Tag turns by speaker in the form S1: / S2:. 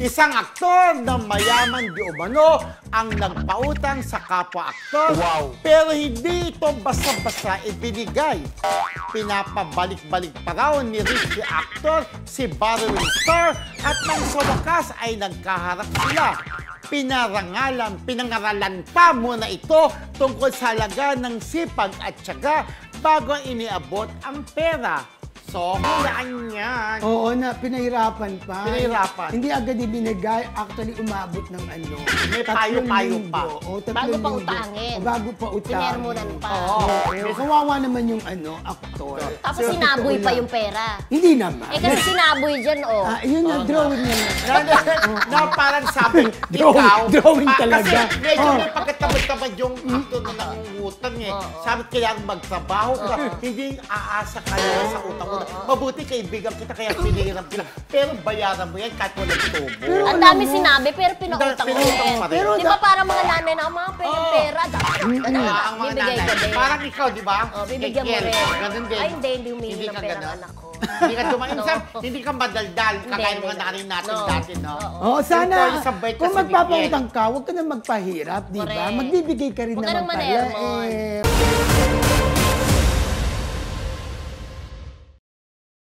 S1: Isang aktor na mayaman di umano ang nagpautang sa kapwa-aktor.
S2: Wow.
S1: Pero hindi ito basta-basta ibinigay. Pinapabalik-balik pa raw ni Richie actor si Barry Star at nang sa wakas ay nagkaharap sila. Pinangaralan pa muna ito tungkol sa halaga ng sipag at tiyaga bago iniabot ang pera. So, hulaan yan.
S3: Oo na, pinahirapan pa.
S1: Pinahirapan.
S3: Hindi agad ibinigay, actually umabot ng ano.
S1: May payo-payo pa.
S4: Bago pa utangin.
S3: Bago pa utangin.
S4: Pinermunan pa.
S3: Oo. Kawawa naman yung aktor.
S4: Tapos sinaboy pa yung pera.
S3: Hindi naman.
S4: Kasi sinaboy dyan,
S3: Yun yung drawing niya.
S1: Na parang sabi,
S3: Drawing talaga.
S1: Kasi medyo may pagkatamad-tamad yung actor na nangungutang eh. Sabi kailangan magtrabaho ka. Hindi aasa ka lang sa utang mo. Mabuti kaibigan kita kaya pinihiram kita. Pero bayaran mo yan kahit walang tubo.
S4: Ang dami sinabi, pero pinautang mo
S1: pa rin.
S4: Di ba parang mga nanay na, mga pera,
S1: Ang mga
S4: bibigay ko
S1: nanay.
S4: din.
S1: Parang ikaw, di ba?
S4: Bibigyan mo rin.
S1: Ganun din.
S4: Ay, hindi humingi ng pera ng
S1: ganon.
S4: anak ko.
S1: Hindi ka dumain. Hindi ka madaldal. Kakain mga nanay natin dati, no?
S3: Oo, sana,
S1: Ito, isang bait ka
S3: kung
S1: sa
S3: magpapautang ka, huwag ka na magpahirap, di ba?
S4: Correct.
S3: Magbibigay ka rin
S4: Huwag ka
S3: naman
S4: ng
S3: pala.
S4: manermon.